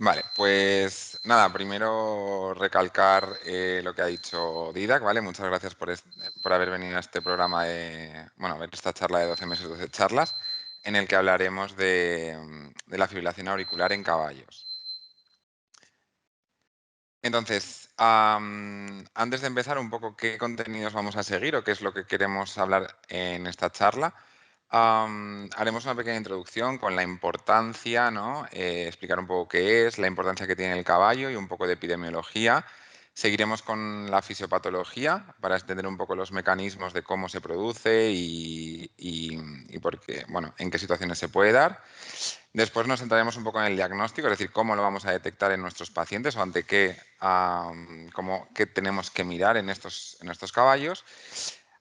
Vale, pues nada, primero recalcar lo que ha dicho Didac, ¿vale? Muchas gracias por haber venido a este programa a ver esta charla de 12 meses, 12 charlas, en el que hablaremos de la fibrilación auricular en caballos. Entonces, antes de empezar un poco qué contenidos vamos a seguir o qué es lo que queremos hablar en esta charla, haremos una pequeña introducción con la importancia, ¿no? Explicar un poco qué es, la importancia que tiene el caballo y un poco de epidemiología. Seguiremos con la fisiopatología para entender un poco los mecanismos de cómo se produce y por qué, bueno, en qué situaciones se puede dar. Después nos centraremos un poco en el diagnóstico, es decir, cómo lo vamos a detectar en nuestros pacientes o ante qué tenemos que mirar en estos caballos.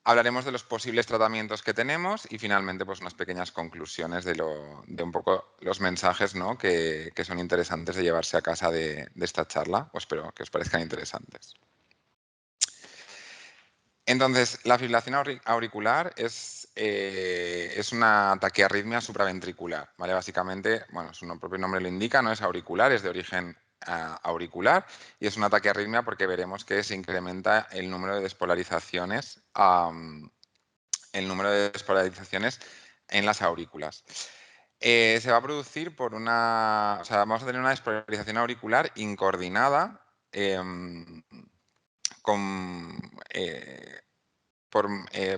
Hablaremos de los posibles tratamientos que tenemos y finalmente pues unas pequeñas conclusiones de un poco los mensajes, ¿no? que son interesantes de llevarse a casa de esta charla. Pues espero que os parezcan interesantes. Entonces, la fibrilación auricular es una taquiarritmia supraventricular, ¿vale? Básicamente, bueno, su propio nombre lo indica, no es auricular, es de origen auricular y es una taquiarritmia porque veremos que se incrementa el número de despolarizaciones, en las aurículas. Se va a producir o sea, vamos a tener una despolarización auricular incoordinada con,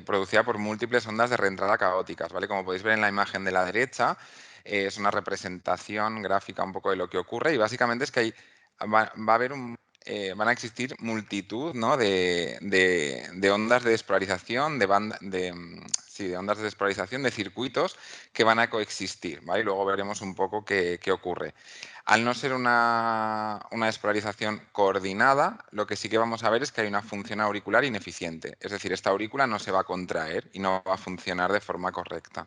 producida por múltiples ondas de reentrada caóticas, ¿vale? Como podéis ver en la imagen de la derecha, es una representación gráfica un poco de lo que ocurre y básicamente es que va a haber van a existir multitud, ¿no? de ondas de despolarización, de ondas de despolarización de circuitos que van a coexistir, ¿vale? Y luego veremos un poco qué ocurre. Al no ser una despolarización coordinada, lo que sí que vamos a ver es que hay una función auricular ineficiente. Es decir, esta aurícula no se va a contraer y no va a funcionar de forma correcta.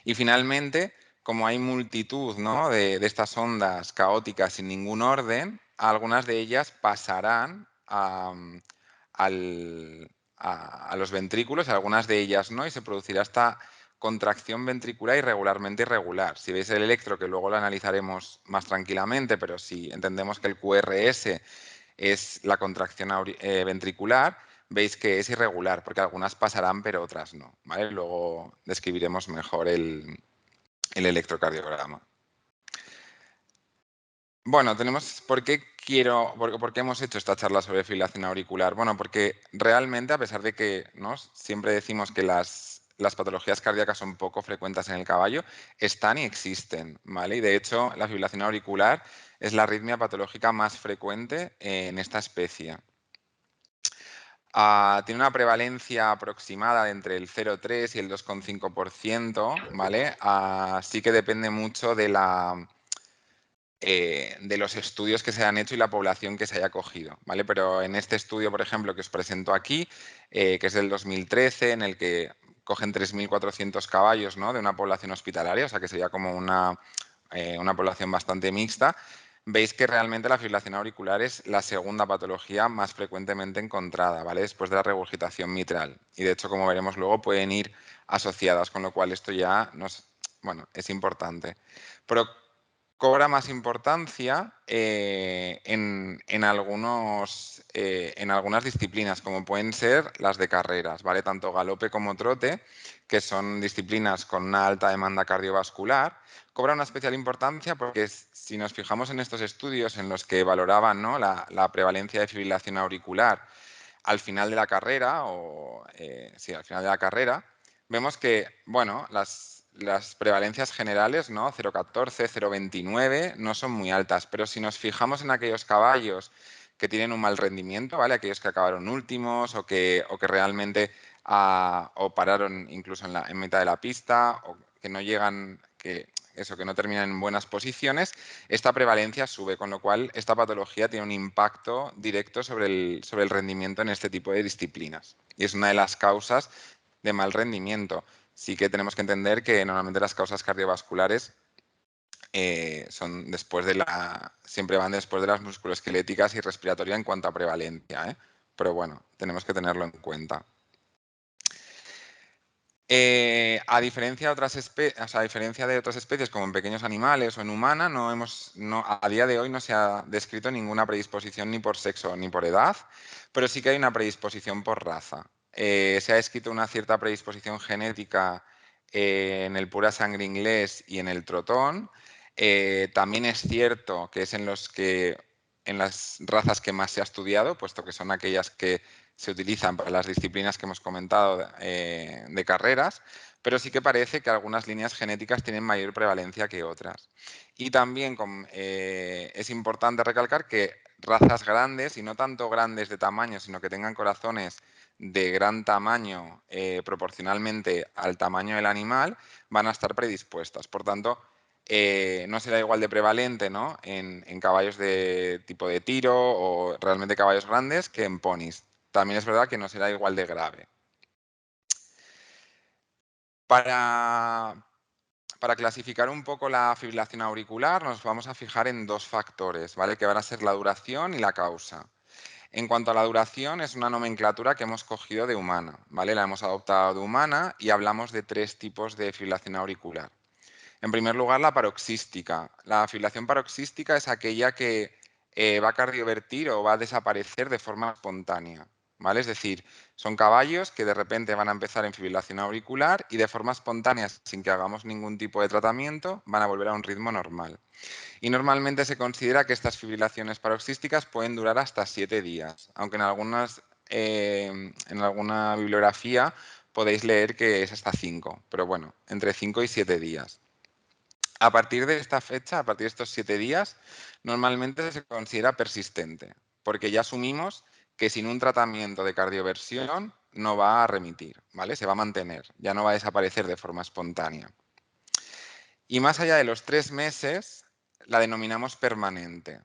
Y finalmente, como hay multitud, ¿no? de estas ondas caóticas sin ningún orden, algunas de ellas pasarán a los ventrículos, algunas de ellas no, y se producirá esta contracción ventricular irregular. Si veis el electro, que luego lo analizaremos más tranquilamente, pero si entendemos que el QRS es la contracción ventricular, veis que es irregular, porque algunas pasarán pero otras no, ¿vale? Luego describiremos mejor el electrocardiograma. Bueno, ¿por qué hemos hecho esta charla sobre fibrilación auricular? Bueno, porque realmente, a pesar de que, ¿no? siempre decimos que las patologías cardíacas son poco frecuentes en el caballo, están y existen, ¿vale? Y de hecho, la fibrilación auricular es la arritmia patológica más frecuente en esta especie. Tiene una prevalencia aproximada de entre el 0,3 y el 2,5%, ¿vale? Sí que depende mucho de los estudios que se han hecho y la población que se haya cogido, ¿vale? Pero en este estudio, por ejemplo, que os presento aquí, que es del 2013, en el que cogen 3.400 caballos, ¿no? de una población hospitalaria, o sea que sería como una población bastante mixta, veis que realmente la fibrilación auricular es la segunda patología más frecuentemente encontrada, ¿vale? Después de la regurgitación mitral. Y de hecho, como veremos luego, pueden ir asociadas, con lo cual esto ya es importante. Pero cobra más importancia en algunas disciplinas, como pueden ser las de carreras, ¿vale? Tanto galope como trote, que son disciplinas con una alta demanda cardiovascular, cobra una especial importancia porque si nos fijamos en estos estudios en los que valoraban, ¿no? la prevalencia de fibrilación auricular al final de la carrera, al final de la carrera, vemos que, bueno, las prevalencias generales, ¿no? 0,14, 0,29, no son muy altas, pero si nos fijamos en aquellos caballos que tienen un mal rendimiento, ¿vale? Aquellos que acabaron últimos o que realmente o pararon incluso en mitad de la pista o que no llegan, que no terminan en buenas posiciones, esta prevalencia sube, con lo cual esta patología tiene un impacto directo sobre el rendimiento en este tipo de disciplinas. Y es una de las causas de mal rendimiento. Sí que tenemos que entender que normalmente las causas cardiovasculares siempre van después de las musculoesqueléticas y respiratorias en cuanto a prevalencia, ¿eh? Pero bueno, tenemos que tenerlo en cuenta. A diferencia de a diferencia de otras especies, como en pequeños animales o en humana, a día de hoy no se ha descrito ninguna predisposición ni por sexo ni por edad, pero sí que hay una predisposición por raza. Se ha descrito una cierta predisposición genética en el pura sangre inglés y en el trotón. También es cierto que es en las razas que más se ha estudiado, puesto que son aquellas que se utilizan para las disciplinas que hemos comentado de carreras, pero sí que parece que algunas líneas genéticas tienen mayor prevalencia que otras. Y también es importante recalcar que razas grandes, y no tanto grandes de tamaño, sino que tengan corazones de gran tamaño proporcionalmente al tamaño del animal, van a estar predispuestas. Por tanto, no será igual de prevalente, ¿no?, en caballos de tipo de tiro o realmente caballos grandes que en ponis. También es verdad que no será igual de grave. Para, para clasificar un poco la fibrilación auricular, nos vamos a fijar en dos factores, ¿vale?, que van a ser la duración y la causa. En cuanto a la duración, es una nomenclatura que hemos cogido de humana, ¿vale? La hemos adoptado de humana y hablamos de tres tipos de fibrilación auricular. En primer lugar, la paroxística. La fibrilación paroxística es aquella que va a cardiovertir o va a desaparecer de forma espontánea, ¿vale? Es decir, son caballos que de repente van a empezar en fibrilación auricular y de forma espontánea, sin que hagamos ningún tipo de tratamiento, van a volver a un ritmo normal. Y normalmente se considera que estas fibrilaciones paroxísticas pueden durar hasta 7 días, aunque en alguna bibliografía podéis leer que es hasta 5, pero bueno, entre 5 y 7 días. A partir de esta fecha, a partir de estos 7 días, normalmente se considera persistente, porque ya asumimos que sin un tratamiento de cardioversión no va a remitir, ¿vale? Se va a mantener, ya no va a desaparecer de forma espontánea. Y más allá de los 3 meses, la denominamos permanente.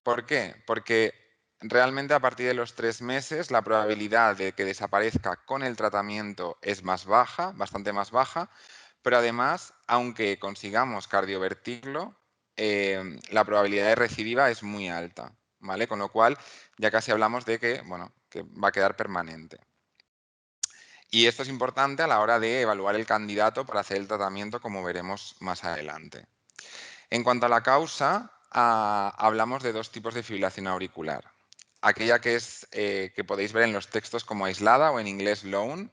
¿Por qué? Porque realmente a partir de los 3 meses la probabilidad de que desaparezca con el tratamiento es más baja, bastante más baja, pero además, aunque consigamos cardiovertirlo, la probabilidad de recidiva es muy alta, ¿vale? Con lo cual, ya casi hablamos de que, bueno, que va a quedar permanente. Y esto es importante a la hora de evaluar el candidato para hacer el tratamiento, como veremos más adelante. En cuanto a la causa, hablamos de dos tipos de fibrilación auricular. Aquella que podéis ver en los textos como aislada o en inglés lone.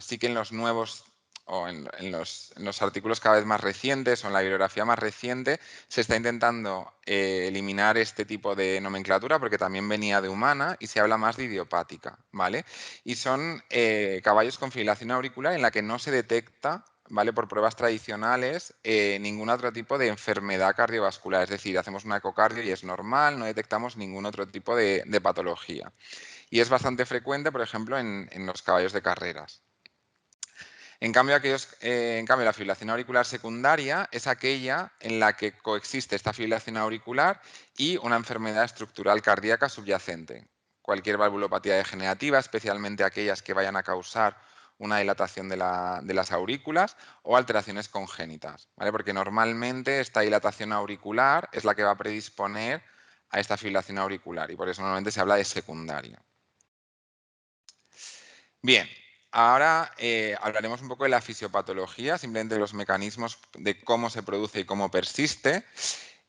Sí que en los nuevos o en los artículos cada vez más recientes o en la bibliografía más reciente se está intentando eliminar este tipo de nomenclatura porque también venía de humana y se habla más de idiopática, ¿vale? Y son caballos con fibrilación auricular en la que no se detecta, ¿vale?, por pruebas tradicionales, ningún otro tipo de enfermedad cardiovascular. Es decir, hacemos un ecocardio y es normal, no detectamos ningún otro tipo de patología. Y es bastante frecuente, por ejemplo, en los caballos de carreras. En cambio, la fibrilación auricular secundaria es aquella en la que coexiste esta fibrilación auricular y una enfermedad estructural cardíaca subyacente. Cualquier valvulopatía degenerativa, especialmente aquellas que vayan a causar una dilatación de las aurículas o alteraciones congénitas, ¿vale? Porque normalmente esta dilatación auricular es la que va a predisponer a esta fibrilación auricular y por eso normalmente se habla de secundaria. Bien, ahora hablaremos un poco de la fisiopatología, simplemente de los mecanismos de cómo se produce y cómo persiste.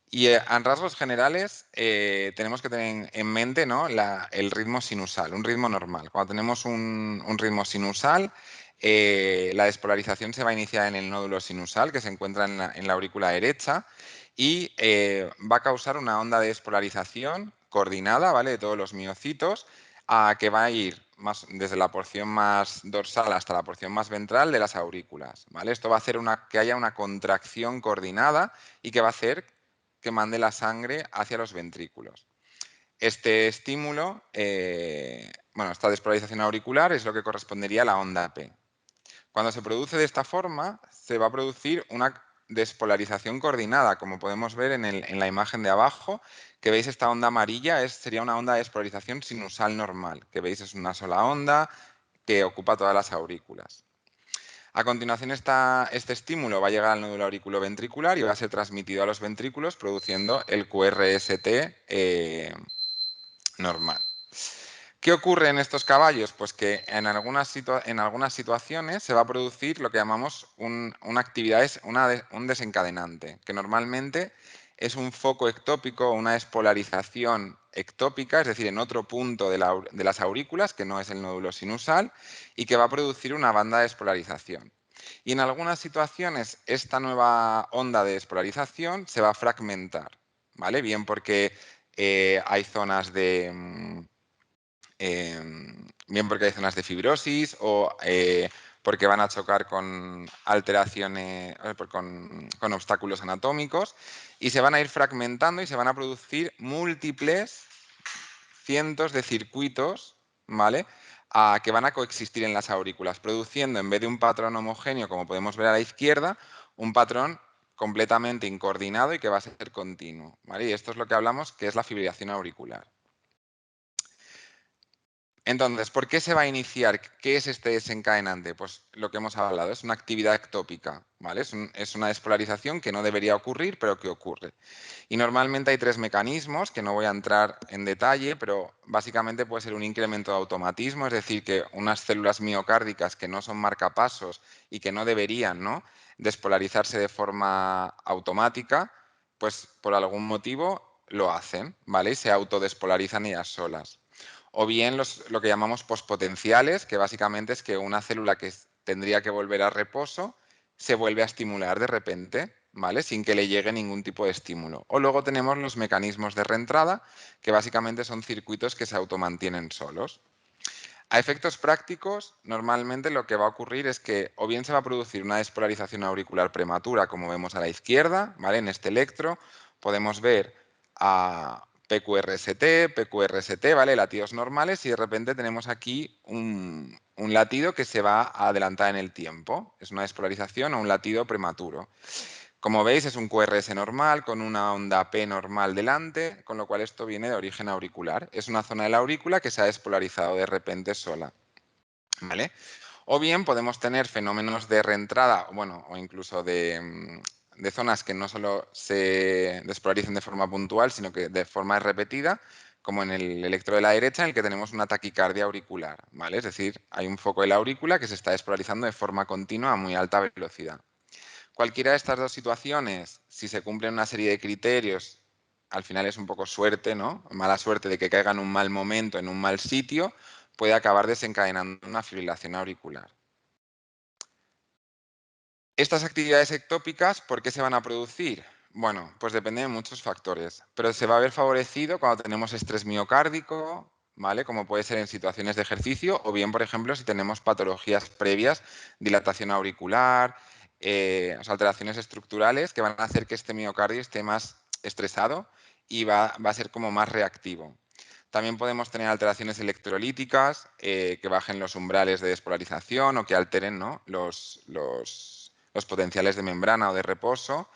Y en rasgos generales tenemos que tener en mente, ¿no?, el ritmo sinusal, un ritmo normal. Cuando tenemos un ritmo sinusal, la despolarización se va a iniciar en el nódulo sinusal, que se encuentra en la aurícula derecha, y va a causar una onda de despolarización coordinada, ¿vale?, de todos los miocitos, que va a ir desde la porción más dorsal hasta la porción más ventral de las aurículas, ¿vale? Esto va a hacer que haya una contracción coordinada y que va a hacer que mande la sangre hacia los ventrículos. Este estímulo, esta despolarización auricular es lo que correspondería a la onda P. Cuando se produce de esta forma, se va a producir una despolarización coordinada, como podemos ver en la imagen de abajo, que veis esta onda amarilla sería una onda de despolarización sinusal normal, que veis es una sola onda que ocupa todas las aurículas. A continuación, este estímulo va a llegar al nódulo auriculoventricular y va a ser transmitido a los ventrículos produciendo el QRST normal. ¿Qué ocurre en estos caballos? Pues que en algunas situaciones se va a producir lo que llamamos una actividad, un desencadenante, que normalmente es un foco ectópico, una despolarización ectópica, es decir, en otro punto de las aurículas, que no es el nódulo sinusal, y que va a producir una banda de despolarización. Y en algunas situaciones esta nueva onda de despolarización se va a fragmentar, ¿vale? Bien porque hay zonas de... bien porque hay zonas de fibrosis o porque van a chocar con alteraciones, con obstáculos anatómicos y se van a ir fragmentando y se van a producir múltiples cientos de circuitos, ¿vale? Que van a coexistir en las aurículas, produciendo en vez de un patrón homogéneo, como podemos ver a la izquierda, un patrón completamente incoordinado y que va a ser continuo, ¿vale? Y esto es lo que hablamos que es la fibrilación auricular. Entonces, ¿por qué se va a iniciar? ¿Qué es este desencadenante? Pues lo que hemos hablado, es una actividad ectópica, ¿vale? Es una despolarización que no debería ocurrir, pero que ocurre. Y normalmente hay tres mecanismos, que no voy a entrar en detalle, pero básicamente puede ser un incremento de automatismo, es decir, que unas células miocárdicas que no son marcapasos y que no deberían, ¿no?, despolarizarse de forma automática, pues por algún motivo lo hacen, ¿vale? Y se autodespolarizan ellas solas. O bien lo que llamamos pospotenciales, que básicamente es que una célula que tendría que volver a reposo se vuelve a estimular de repente, ¿vale? Sin que le llegue ningún tipo de estímulo. O luego tenemos los mecanismos de reentrada, que básicamente son circuitos que se automantienen solos. A efectos prácticos, normalmente lo que va a ocurrir es que o bien se va a producir una despolarización auricular prematura, como vemos a la izquierda, ¿vale? En este electro podemos ver a PQRST, PQRST, ¿vale? Latidos normales, y de repente tenemos aquí un latido que se va a adelantar en el tiempo. Es una despolarización o un latido prematuro. Como veis, es un QRS normal con una onda P normal delante, con lo cual esto viene de origen auricular. Es una zona de la aurícula que se ha despolarizado de repente sola, ¿vale? O bien podemos tener fenómenos de reentrada, bueno, o incluso de zonas que no solo se despolarizan de forma puntual, sino que de forma repetida, como en el electro de la derecha, en el que tenemos una taquicardia auricular, ¿vale? Es decir, hay un foco de la aurícula que se está despolarizando de forma continua a muy alta velocidad. Cualquiera de estas dos situaciones, si se cumplen una serie de criterios, al final es un poco suerte, ¿no? Mala suerte de que caiga en un mal momento, en un mal sitio, puede acabar desencadenando una fibrilación auricular. Estas actividades ectópicas, ¿por qué se van a producir? Bueno, pues depende de muchos factores, pero se va a ver favorecido cuando tenemos estrés miocárdico, ¿vale? Como puede ser en situaciones de ejercicio, o bien, por ejemplo, si tenemos patologías previas, dilatación auricular, o sea, alteraciones estructurales que van a hacer que este miocardio esté más estresado y va a ser como más reactivo. También podemos tener alteraciones electrolíticas que bajen los umbrales de despolarización o que alteren, ¿no?, los potenciales de membrana o de reposo.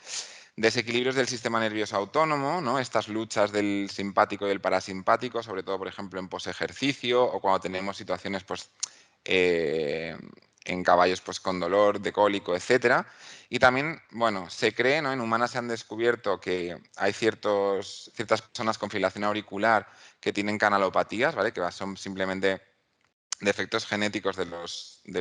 Desequilibrios del sistema nervioso autónomo, ¿no? Estas luchas del simpático y del parasimpático, sobre todo, por ejemplo, en posejercicio o cuando tenemos situaciones, pues, eh, en caballos, pues, con dolor, de cólico, etcétera. Y también, bueno, se cree, ¿no? En humanas se han descubierto que hay ciertas personas con fibrilación auricular que tienen canalopatías, ¿vale? Que son simplemente defectos genéticos de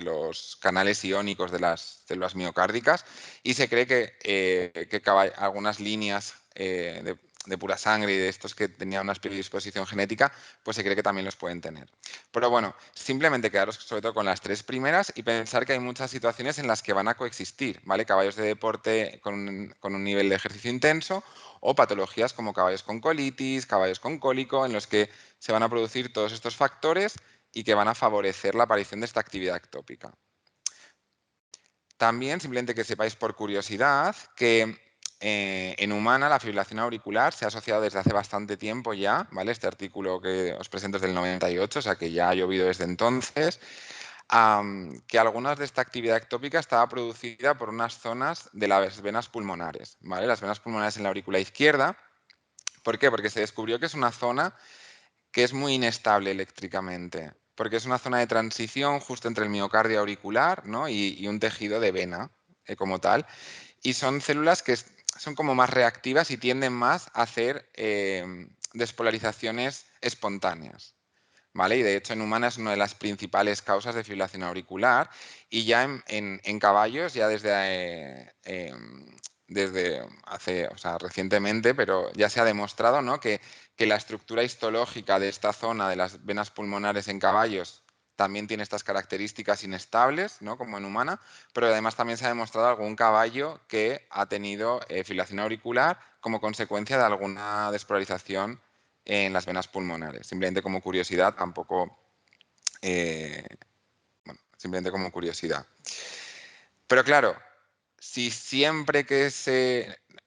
los canales iónicos de las células miocárdicas, y se cree que algunas líneas de pura sangre y de estos que tenían una predisposición genética, pues se cree que también los pueden tener. Pero bueno, simplemente quedaros sobre todo con las tres primeras y pensar que hay muchas situaciones en las que van a coexistir, ¿vale? Caballos de deporte con un nivel de ejercicio intenso o patologías como caballos con colitis, caballos con cólico, en los que se van a producir todos estos factores y que van a favorecer la aparición de esta actividad ectópica. También, simplemente que sepáis por curiosidad, que en humana la fibrilación auricular se ha asociado desde hace bastante tiempo ya, ¿vale? Este artículo que os presento es del 98, o sea que ya ha llovido desde entonces, que algunas de esta actividad ectópica estaba producida por unas zonas de las venas pulmonares, ¿vale? Las venas pulmonares en la aurícula izquierda. ¿Por qué? Porque se descubrió que es una zona que es muy inestable eléctricamente, porque es una zona de transición justo entre el miocardio auricular, ¿no?, y un tejido de vena como tal. Y son células que son como más reactivas y tienden más a hacer despolarizaciones espontáneas, ¿vale? Y de hecho en humanas es una de las principales causas de fibrilación auricular y ya en caballos, ya desde hace, o sea, recientemente, pero ya se ha demostrado, ¿no? que la estructura histológica de esta zona de las venas pulmonares en caballos también tiene estas características inestables, ¿no? Como en humana, pero además también se ha demostrado algún caballo que ha tenido fibrilación auricular como consecuencia de alguna despolarización en las venas pulmonares. Simplemente como curiosidad, tampoco, eh, bueno, simplemente como curiosidad. Pero claro, si siempre que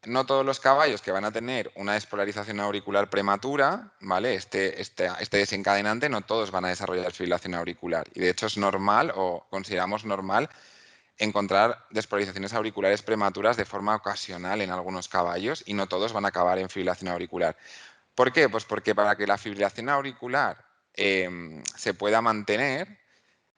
no todos los caballos que van a tener una despolarización auricular prematura, ¿vale? Este desencadenante, no todos van a desarrollar fibrilación auricular. Y de hecho es normal o consideramos normal encontrar despolarizaciones auriculares prematuras de forma ocasional en algunos caballos y no todos van a acabar en fibrilación auricular. ¿Por qué? Pues porque para que la fibrilación auricular se pueda mantener,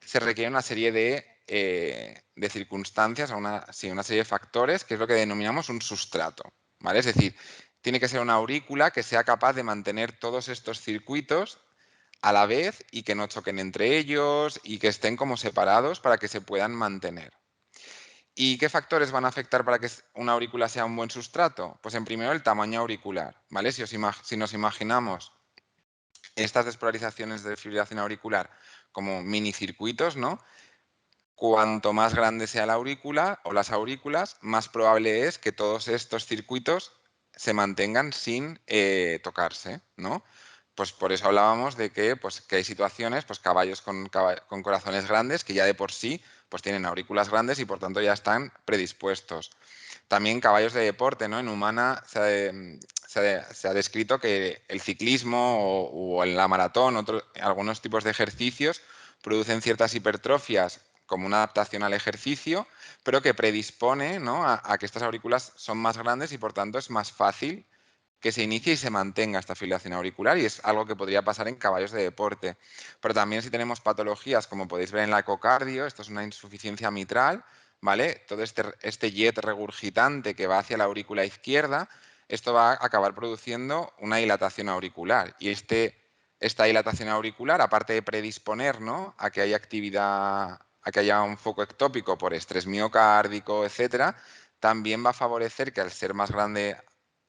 se requiere una serie de circunstancias, una serie de factores, que es lo que denominamos un sustrato, ¿vale? Es decir, tiene que ser una aurícula que sea capaz de mantener todos estos circuitos a la vez y que no choquen entre ellos y que estén como separados para que se puedan mantener. ¿Y qué factores van a afectar para que una aurícula sea un buen sustrato? Pues en primero el tamaño auricular, ¿vale? Si nos imaginamos estas despolarizaciones de fibrilación auricular como minicircuitos, ¿no? Cuanto más grande sea la aurícula o las aurículas, más probable es que todos estos circuitos se mantengan sin tocarse, ¿no? Pues por eso hablábamos de que, pues, que hay situaciones, pues caballos con corazones grandes que ya de por sí pues tienen aurículas grandes y por tanto ya están predispuestos. También caballos de deporte, ¿no? En humana se ha descrito que el ciclismo o en la maratón, algunos tipos de ejercicios producen ciertas hipertrofias como una adaptación al ejercicio, pero que predispone, ¿no? a que estas aurículas son más grandes y por tanto es más fácil que se inicie y se mantenga esta fibrilación auricular y es algo que podría pasar en caballos de deporte. Pero también si tenemos patologías, como podéis ver en la ecocardio, esto es una insuficiencia mitral, ¿vale? Todo este jet regurgitante que va hacia la aurícula izquierda, esto va a acabar produciendo una dilatación auricular. Y esta dilatación auricular, aparte de predisponer, ¿no? a que haya actividad, a que haya un foco ectópico por estrés miocárdico, etcétera, también va a favorecer que al ser más grande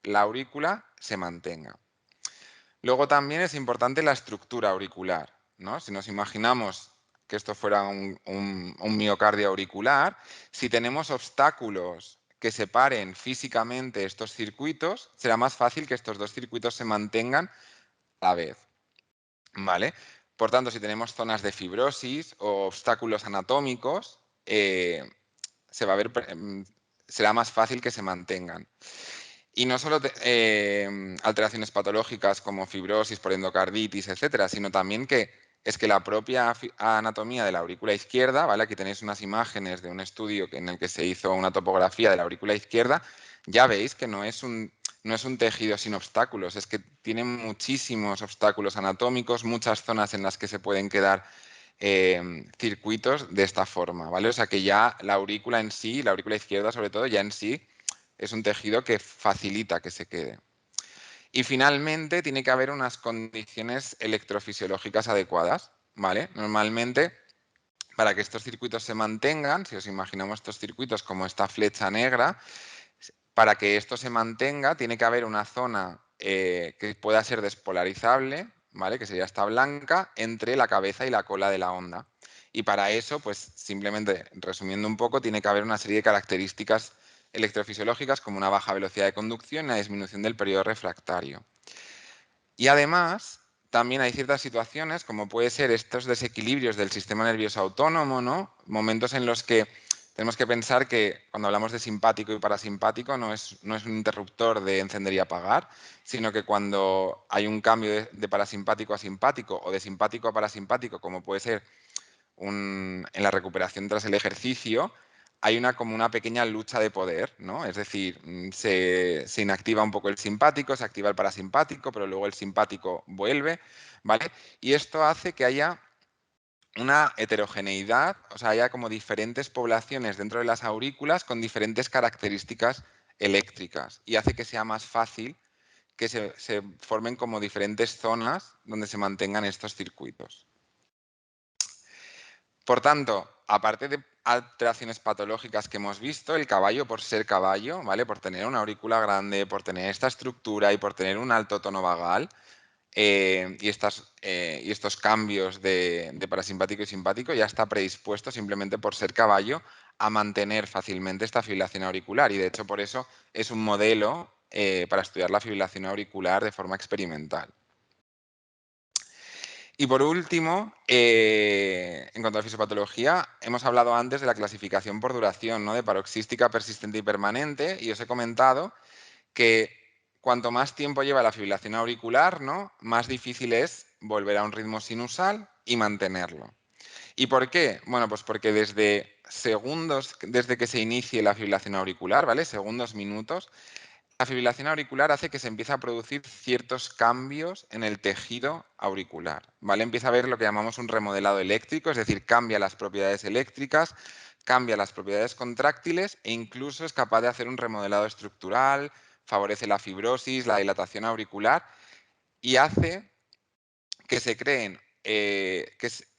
la aurícula se mantenga. Luego también es importante la estructura auricular, ¿no? Si nos imaginamos que esto fuera un miocardio auricular, si tenemos obstáculos que separen físicamente estos circuitos, será más fácil que estos dos circuitos se mantengan a la vez, ¿vale? Por tanto, si tenemos zonas de fibrosis o obstáculos anatómicos, se va a ver, será más fácil que se mantengan. Y no solo alteraciones patológicas como fibrosis por endocarditis, etcétera, sino también que es que la propia anatomía de la aurícula izquierda, ¿vale? Aquí tenéis unas imágenes de un estudio en el que se hizo una topografía de la aurícula izquierda. Ya veis que no es un tejido sin obstáculos, es que tiene muchísimos obstáculos anatómicos, muchas zonas en las que se pueden quedar circuitos de esta forma, ¿vale? O sea que ya la aurícula en sí, la aurícula izquierda sobre todo, ya en sí es un tejido que facilita que se quede. Y finalmente tiene que haber unas condiciones electrofisiológicas adecuadas, ¿vale? Normalmente, para que estos circuitos se mantengan, si os imaginamos estos circuitos como esta flecha negra, para que esto se mantenga tiene que haber una zona que pueda ser despolarizable, ¿vale? Que sería esta blanca, entre la cabeza y la cola de la onda. Y para eso, pues simplemente resumiendo un poco, tiene que haber una serie de características electrofisiológicas como una baja velocidad de conducción y una disminución del periodo refractario. Y además, también hay ciertas situaciones, como puede ser estos desequilibrios del sistema nervioso autónomo, ¿no? Momentos en los que tenemos que pensar que cuando hablamos de simpático y parasimpático no es un interruptor de encender y apagar, sino que cuando hay un cambio de parasimpático a simpático o de simpático a parasimpático, como puede ser en la recuperación tras el ejercicio, hay como una pequeña lucha de poder, ¿no? Es decir, se inactiva un poco el simpático, se activa el parasimpático, pero luego el simpático vuelve, ¿vale? Y esto hace que haya una heterogeneidad, o sea, haya como diferentes poblaciones dentro de las aurículas con diferentes características eléctricas y hace que sea más fácil que se formen como diferentes zonas donde se mantengan estos circuitos. Por tanto, aparte de alteraciones patológicas que hemos visto, el caballo, por ser caballo, ¿vale? Por tener una aurícula grande, por tener esta estructura y por tener un alto tono vagal, y estos cambios de parasimpático y simpático, ya está predispuesto, simplemente por ser caballo, a mantener fácilmente esta fibrilación auricular. Y de hecho, por eso es un modelo para estudiar la fibrilación auricular de forma experimental. Y por último, en cuanto a la fisiopatología, hemos hablado antes de la clasificación por duración, ¿no? De paroxística, persistente y permanente, y os he comentado que cuanto más tiempo lleva la fibrilación auricular, ¿no? Más difícil es volver a un ritmo sinusal y mantenerlo. ¿Y por qué? Bueno, pues porque desde segundos, desde que se inicie la fibrilación auricular, ¿vale? Segundos, minutos, la fibrilación auricular hace que se empiece a producir ciertos cambios en el tejido auricular, ¿vale? Empieza a haber lo que llamamos un remodelado eléctrico, es decir, cambia las propiedades eléctricas, cambia las propiedades contráctiles e incluso es capaz de hacer un remodelado estructural, favorece la fibrosis, la dilatación auricular y hace que se creen,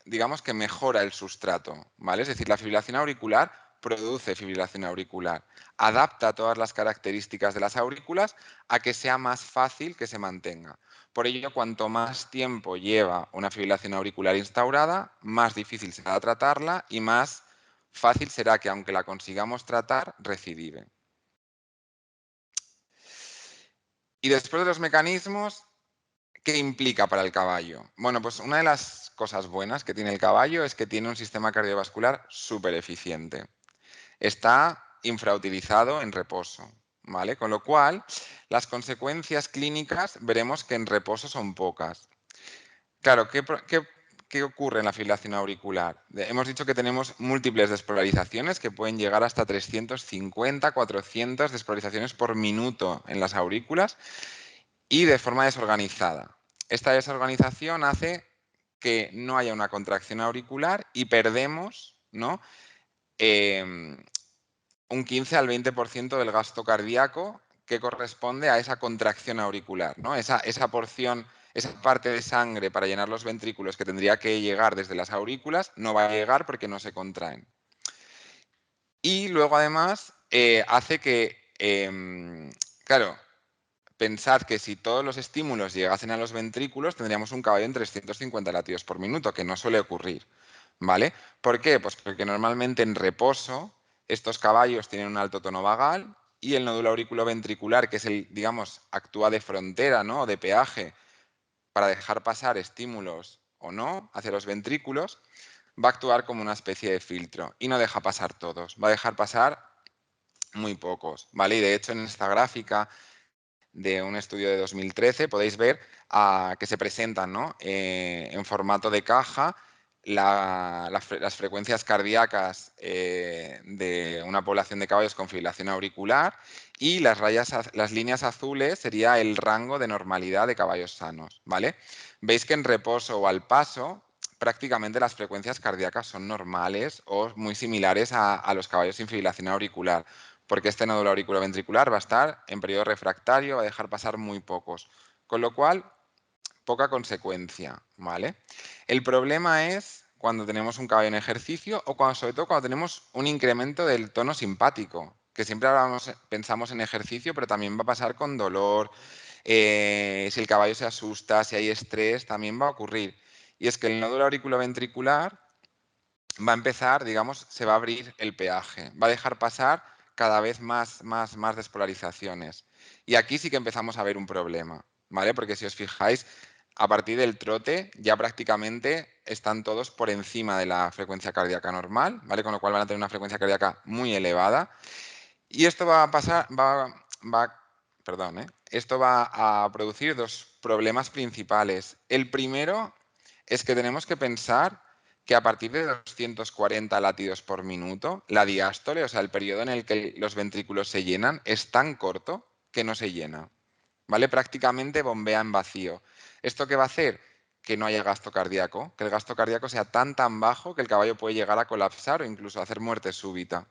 digamos que mejora el sustrato, ¿vale? Es decir, la fibrilación auricular produce fibrilación auricular, adapta todas las características de las aurículas a que sea más fácil que se mantenga. Por ello, cuanto más tiempo lleva una fibrilación auricular instaurada, más difícil será tratarla y más fácil será que, aunque la consigamos tratar, recidive. Y después de los mecanismos, ¿qué implica para el caballo? Bueno, pues una de las cosas buenas que tiene el caballo es que tiene un sistema cardiovascular súper eficiente. Está infrautilizado en reposo, ¿vale? Con lo cual, las consecuencias clínicas veremos que en reposo son pocas. Claro, ¿qué ocurre en la fibrilación auricular? Hemos dicho que tenemos múltiples despolarizaciones que pueden llegar hasta 350, 400 despolarizaciones por minuto en las aurículas y de forma desorganizada. Esta desorganización hace que no haya una contracción auricular y perdemos, ¿no? Em, un 15 al 20% del gasto cardíaco que corresponde a esa contracción auricular, ¿no? Esa porción, esa parte de sangre para llenar los ventrículos que tendría que llegar desde las aurículas no va a llegar porque no se contraen. Y luego además hace que, claro, pensad que si todos los estímulos llegasen a los ventrículos, tendríamos un caballo en 350 latidos por minuto, que no suele ocurrir, ¿vale? ¿Por qué? Pues porque normalmente en reposo estos caballos tienen un alto tono vagal y el nódulo auriculoventricular, que es el, digamos, actúa de frontera, ¿no? O de peaje para dejar pasar estímulos o no hacia los ventrículos, va a actuar como una especie de filtro y no deja pasar todos, va a dejar pasar muy pocos, ¿vale? Y de hecho en esta gráfica de un estudio de 2013, podéis ver que se presentan, ¿no? En formato de caja las frecuencias cardíacas de una población de caballos con fibrilación auricular y las líneas azules sería el rango de normalidad de caballos sanos, ¿vale? Veis que en reposo o al paso prácticamente las frecuencias cardíacas son normales o muy similares a los caballos sin fibrilación auricular, porque este nódulo auriculoventricular va a estar en periodo refractario, va a dejar pasar muy pocos, con lo cual poca consecuencia, ¿vale? El problema es cuando tenemos un caballo en ejercicio o sobre todo cuando tenemos un incremento del tono simpático, que siempre pensamos en ejercicio, pero también va a pasar con dolor, si el caballo se asusta, si hay estrés, también va a ocurrir. Y es que el nódulo auriculoventricular va a empezar, digamos, se va a abrir el peaje, va a dejar pasar cada vez más despolarizaciones. Y aquí sí que empezamos a ver un problema, ¿vale? Porque si os fijáis, a partir del trote ya prácticamente están todos por encima de la frecuencia cardíaca normal, ¿vale? Con lo cual van a tener una frecuencia cardíaca muy elevada. Y esto va a pasar, perdón, esto va a producir dos problemas principales. El primero es que tenemos que pensar que a partir de 240 latidos por minuto, la diástole, o sea, el periodo en el que los ventrículos se llenan, es tan corto que no se llena, ¿vale? Prácticamente bombea en vacío. ¿Esto qué va a hacer? Que no haya gasto cardíaco, que el gasto cardíaco sea tan bajo que el caballo puede llegar a colapsar o incluso a hacer muerte súbita,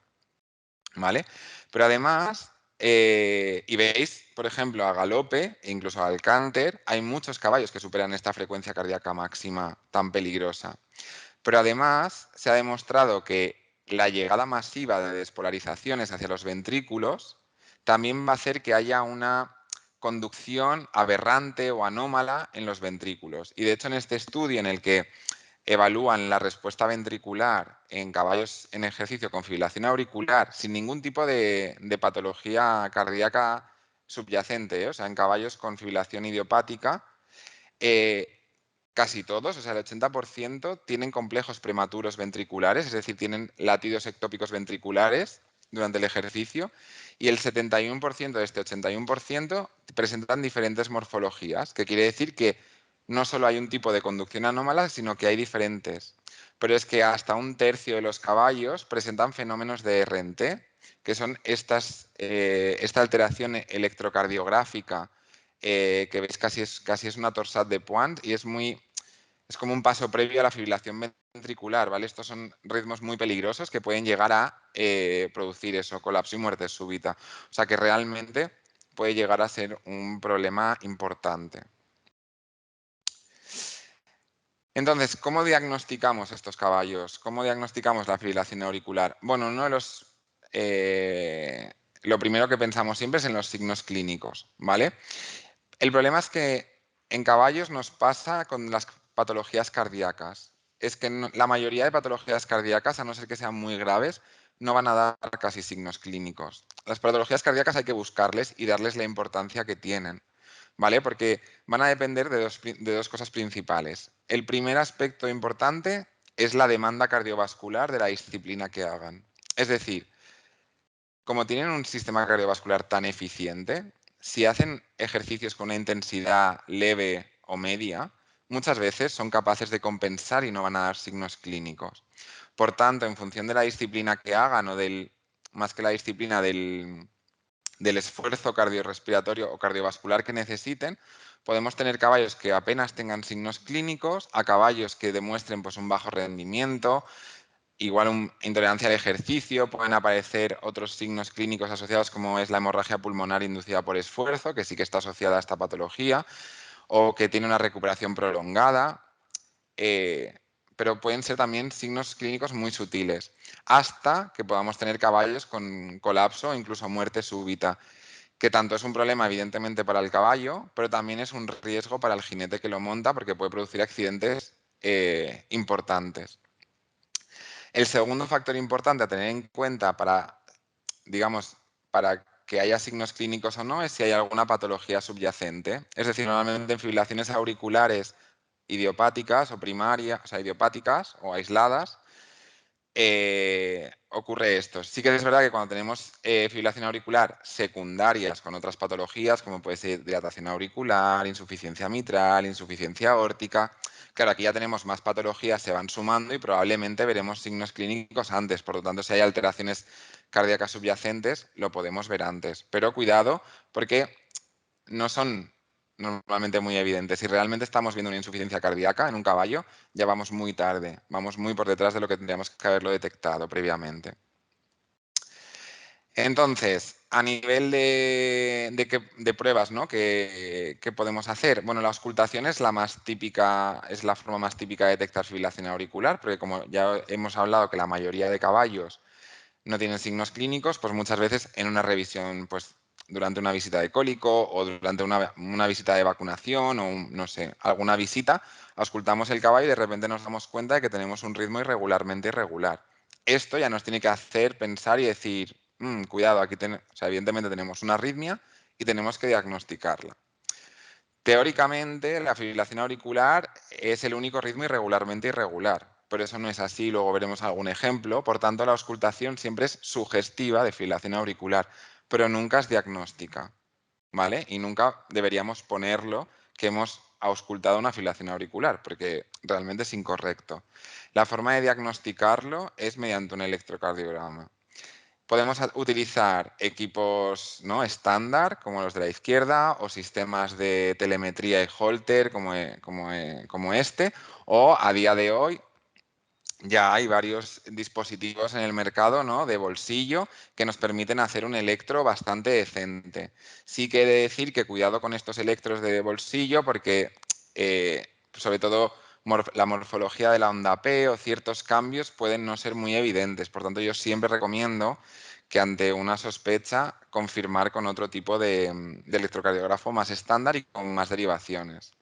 ¿vale? Pero además Y veis, por ejemplo, a galope e incluso al cánter, hay muchos caballos que superan esta frecuencia cardíaca máxima tan peligrosa. Pero además se ha demostrado que la llegada masiva de despolarizaciones hacia los ventrículos también va a hacer que haya una conducción aberrante o anómala en los ventrículos. Y de hecho, en este estudio en el que evalúan la respuesta ventricular en caballos en ejercicio con fibrilación auricular sin ningún tipo de patología cardíaca subyacente, o sea, en caballos con fibrilación idiopática, eh, casi todos, o sea, el 80% tienen complejos prematuros ventriculares, es decir, tienen latidos ectópicos ventriculares durante el ejercicio, y el 71% de este 81% presentan diferentes morfologías, que quiere decir que no solo hay un tipo de conducción anómala, sino que hay diferentes. Pero es que hasta un tercio de los caballos presentan fenómenos de RNT, que son esta alteración electrocardiográfica que veis casi es una torsade de Points y es como un paso previo a la fibrilación ventricular, ¿vale? Estos son ritmos muy peligrosos que pueden llegar a producir eso, colapso y muerte súbita. O sea que realmente puede llegar a ser un problema importante. Entonces, ¿cómo diagnosticamos estos caballos? ¿Cómo diagnosticamos la fibrilación auricular? Bueno, lo primero que pensamos siempre es en los signos clínicos, ¿vale? El problema es que en caballos nos pasa con las patologías cardíacas. Es que la mayoría de patologías cardíacas, a no ser que sean muy graves, no van a dar casi signos clínicos. Las patologías cardíacas hay que buscarles y darles la importancia que tienen, ¿vale? Porque van a depender de dos cosas principales. El primer aspecto importante es la demanda cardiovascular de la disciplina que hagan. Es decir, como tienen un sistema cardiovascular tan eficiente, si hacen ejercicios con una intensidad leve o media, muchas veces son capaces de compensar y no van a dar signos clínicos. Por tanto, en función de la disciplina que hagan o más que la disciplina del esfuerzo cardiorrespiratorio o cardiovascular que necesiten, podemos tener caballos que apenas tengan signos clínicos, a caballos que demuestren pues, un bajo rendimiento, igual intolerancia al ejercicio, pueden aparecer otros signos clínicos asociados como es la hemorragia pulmonar inducida por esfuerzo, que sí que está asociada a esta patología, o que tiene una recuperación prolongada, pero pueden ser también signos clínicos muy sutiles, hasta que podamos tener caballos con colapso o incluso muerte súbita, que tanto es un problema evidentemente para el caballo, pero también es un riesgo para el jinete que lo monta porque puede producir accidentes importantes. El segundo factor importante a tener en cuenta digamos, para que haya signos clínicos o no es si hay alguna patología subyacente. Es decir, normalmente en fibrilaciones auriculares idiopáticas o primarias, o sea, idiopáticas o aisladas, ocurre esto. Sí que es verdad que cuando tenemos fibrilación auricular secundarias con otras patologías, como puede ser dilatación auricular, insuficiencia mitral, insuficiencia aórtica, claro, aquí ya tenemos más patologías, se van sumando y probablemente veremos signos clínicos antes. Por lo tanto, si hay alteraciones cardíacas subyacentes, lo podemos ver antes. Pero cuidado, porque no son normalmente muy evidentes. Si realmente estamos viendo una insuficiencia cardíaca en un caballo, ya vamos muy tarde, vamos muy por detrás de lo que tendríamos que haberlo detectado previamente. Entonces, a nivel de pruebas, ¿no? que podemos hacer, bueno, la auscultación es la más típica, es la forma más típica de detectar fibrilación auricular, porque como ya hemos hablado que la mayoría de caballos no tienen signos clínicos, pues muchas veces en una revisión, pues durante una visita de cólico o durante una visita de vacunación o, no sé, alguna visita, auscultamos el caballo y de repente nos damos cuenta de que tenemos un ritmo irregularmente irregular. Esto ya nos tiene que hacer pensar y decir, cuidado, aquí o sea, evidentemente tenemos una arritmia y tenemos que diagnosticarla. Teóricamente, la fibrilación auricular es el único ritmo irregularmente irregular, pero eso no es así, luego veremos algún ejemplo. Por tanto, la auscultación siempre es sugestiva de fibrilación auricular, pero nunca es diagnóstica, ¿vale? Y nunca deberíamos ponerlo que hemos auscultado una fibrilación auricular, porque realmente es incorrecto. La forma de diagnosticarlo es mediante un electrocardiograma. Podemos utilizar equipos, ¿no? estándar, como los de la izquierda, o sistemas de telemetría y Holter, como este, o a día de hoy, ya hay varios dispositivos en el mercado, ¿no?, de bolsillo que nos permiten hacer un electro bastante decente. Sí que he de decir que cuidado con estos electros de bolsillo porque, sobre todo, la morfología de la onda P o ciertos cambios pueden no ser muy evidentes. Por tanto, yo siempre recomiendo que ante una sospecha confirmar con otro tipo de electrocardiógrafo más estándar y con más derivaciones.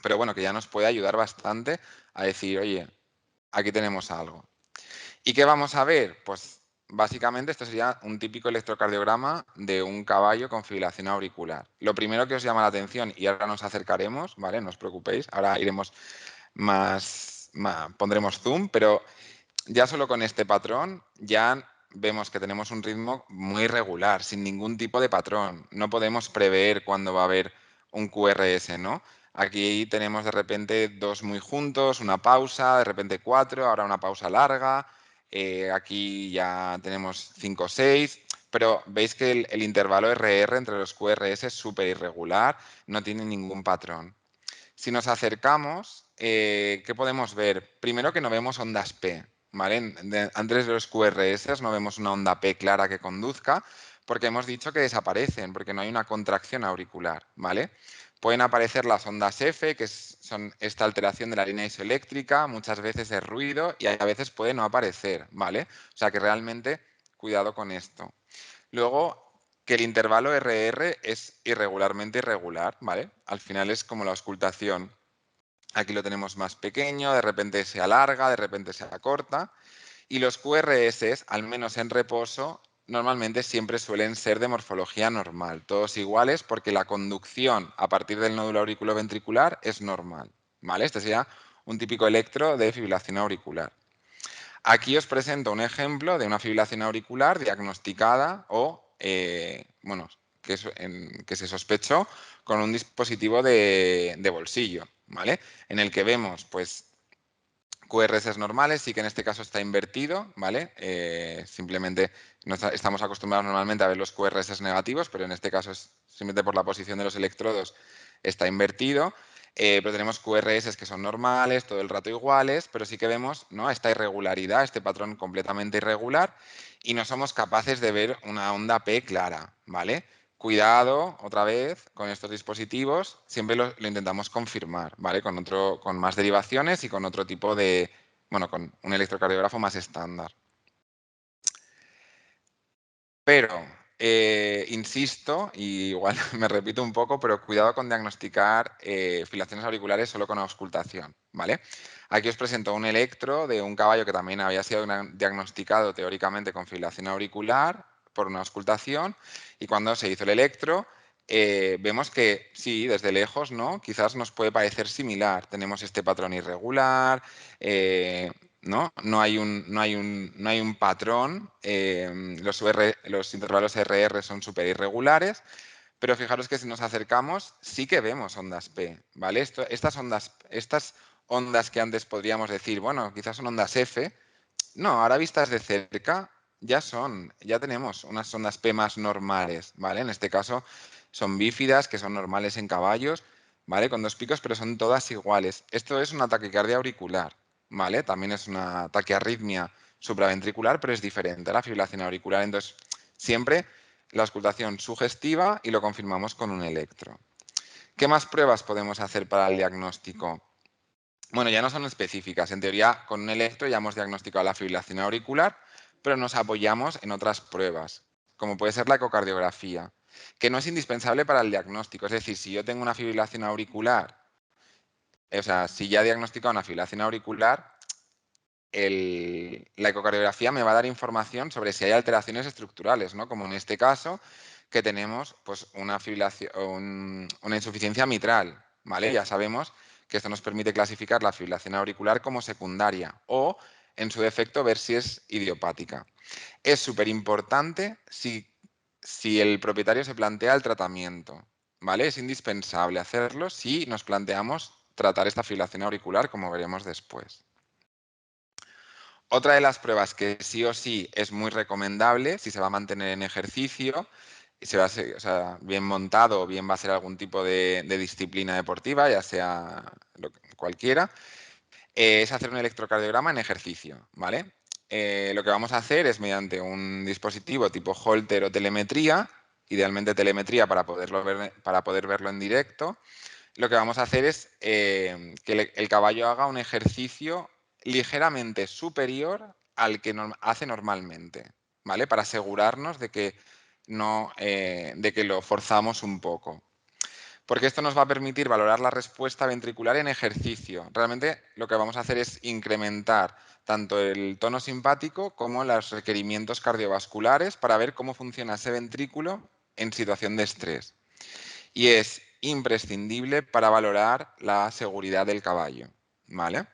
Pero bueno, que ya nos puede ayudar bastante a decir, oye, aquí tenemos algo. ¿Y qué vamos a ver? Pues básicamente esto sería un típico electrocardiograma de un caballo con fibrilación auricular. Lo primero que os llama la atención, y ahora nos acercaremos, ¿vale? No os preocupéis, ahora iremos pondremos zoom, pero ya solo con este patrón ya vemos que tenemos un ritmo muy regular, sin ningún tipo de patrón. No podemos prever cuándo va a haber un QRS, ¿no? Aquí tenemos de repente dos muy juntos, una pausa, de repente cuatro, ahora una pausa larga, aquí ya tenemos 5 o 6, pero veis que el intervalo RR entre los QRS es súper irregular, no tiene ningún patrón. Si nos acercamos, ¿qué podemos ver? Primero que no vemos ondas P, ¿vale? Antes de los QRS no vemos una onda P clara que conduzca, porque hemos dicho que desaparecen, porque no hay una contracción auricular, ¿vale? Pueden aparecer las ondas F, que son esta alteración de la línea isoeléctrica, muchas veces es ruido y a veces puede no aparecer, ¿vale? O sea que realmente cuidado con esto. Luego, que el intervalo RR es irregularmente irregular, ¿vale? Al final es como la auscultación. Aquí lo tenemos más pequeño, de repente se alarga, de repente se acorta. Y los QRS, al menos en reposo, normalmente siempre suelen ser de morfología normal, todos iguales porque la conducción a partir del nódulo auriculoventricular es normal, ¿vale? Este sería un típico electro de fibrilación auricular. Aquí os presento un ejemplo de una fibrilación auricular diagnosticada o, bueno, que se sospechó con un dispositivo de bolsillo, ¿vale? En el que vemos, pues, QRS normales, sí que en este caso está invertido, ¿vale? Simplemente estamos acostumbrados normalmente a ver los QRS negativos, pero en este caso es simplemente por la posición de los electrodos está invertido. Pero tenemos QRS que son normales, todo el rato iguales, pero sí que vemos, ¿no?, esta irregularidad, este patrón completamente irregular, y no somos capaces de ver una onda P clara, ¿vale? Cuidado, otra vez, con estos dispositivos, siempre lo intentamos confirmar, ¿vale? Con más derivaciones y con otro tipo de, bueno, con un electrocardiógrafo más estándar. Pero, insisto, y igual me repito un poco, pero cuidado con diagnosticar fibrilaciones auriculares solo con auscultación, ¿vale? Aquí os presento un electro de un caballo que también había sido diagnosticado teóricamente con fibrilación auricular por una auscultación, y cuando se hizo el electro, vemos que sí, desde lejos, ¿no?, quizás nos puede parecer similar. Tenemos este patrón irregular, ¿no? No hay un patrón, los intervalos RR son súper irregulares, pero fijaros que si nos acercamos sí que vemos ondas P, ¿vale? Estas ondas que antes podríamos decir, bueno, quizás son ondas F, no, ahora vistas de cerca ya tenemos unas ondas P más normales, ¿vale? En este caso son bífidas, que son normales en caballos, ¿vale? Con dos picos, pero son todas iguales. Esto es una taquicardia auricular, ¿vale? También es una taquiarritmia supraventricular, pero es diferente a la fibrilación auricular. Entonces, siempre la auscultación sugestiva y lo confirmamos con un electro. ¿Qué más pruebas podemos hacer para el diagnóstico? Bueno, ya no son específicas. En teoría, con un electro ya hemos diagnosticado la fibrilación auricular, pero nos apoyamos en otras pruebas, como puede ser la ecocardiografía, que no es indispensable para el diagnóstico. Es decir, si yo tengo una fibrilación auricular, o sea, si ya he diagnosticado una fibrilación auricular, la ecocardiografía me va a dar información sobre si hay alteraciones estructurales, ¿no? Como en este caso, que tenemos pues, una insuficiencia mitral, ¿vale? Ya sabemos que esto nos permite clasificar la fibrilación auricular como secundaria o, en su defecto, ver si es idiopática. Es súper importante si el propietario se plantea el tratamiento, ¿vale? Es indispensable hacerlo si nos planteamos tratar esta fibrilación auricular, como veremos después. Otra de las pruebas que sí o sí es muy recomendable, si se va a mantener en ejercicio, y se va a ser, o sea, bien montado o bien va a ser algún tipo de disciplina deportiva, ya sea cualquiera, es hacer un electrocardiograma en ejercicio, ¿vale? Lo que vamos a hacer es mediante un dispositivo tipo Holter o telemetría, idealmente telemetría para poder verlo en directo. Lo que vamos a hacer es que el caballo haga un ejercicio ligeramente superior al que hace normalmente, ¿vale? Para asegurarnos de que, no, de que lo forzamos un poco. Porque esto nos va a permitir valorar la respuesta ventricular en ejercicio. Realmente lo que vamos a hacer es incrementar tanto el tono simpático como los requerimientos cardiovasculares para ver cómo funciona ese ventrículo en situación de estrés. Y es imprescindible para valorar la seguridad del caballo, ¿vale?